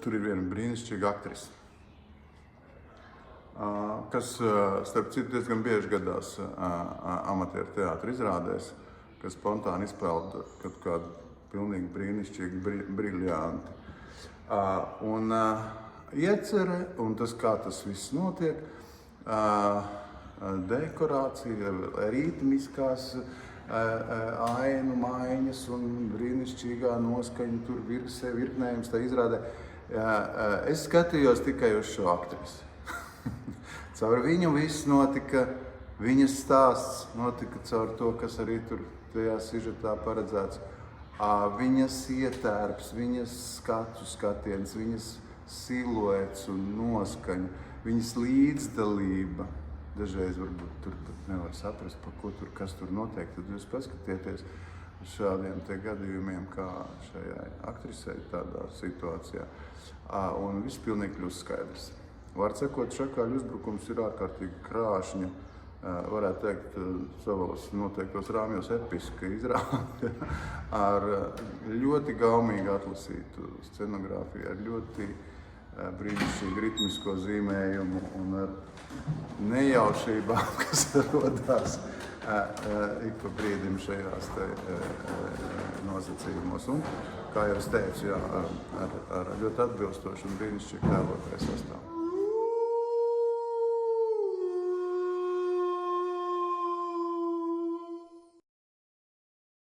tur ir viena brīnišķīga aktrise, kas, starp citu, diezgan bieži gadās amatieru teātra izrādēs, kas spontāni izpelda kaut kādu pilnīgi brīnišķīgu, briljanti. Un iecere, un tas, kā tas viss notiek, dekorācija, ritmiskās ainu maiņas un brīnišķīgā noskaņa, tur virknējums tā izrādē. Es skatījos tikai uz šo aktrisi. Caur viņu viss notika, viņas stāsts notika caur to, kas arī tur tajā sižetā paredzēts. Viņas ietērps, viņas skatiens, viņas siluets un noskaņa, viņas līdzdalība. Dažreiz varbūt tur pat nevar saprast, pa ko tur, kas tur notiek. Tad jūs paskatieties uz šādiem te gadījumiem, kā šajā aktrisē tādā situācijā. Un viss pilnīgi kļūst skaidrs. Var sakot, Šakāļu uzbrukums ir ārkārtīgi krāšņa, varētu teikt, savos noteiktos rāmjos episka izrāde ar ļoti gaumīgi atlasītu scenogrāfiju, ar ļoti brīnišķīgu ritmisko zīmējumu un ar nejaušībām, kas rodās ik pa brīdim šajās nosacījumos. Un, kā jau es teicu, jā, ar ļoti atbilstošu un brīnišķīgu tēlotāju sastāvu.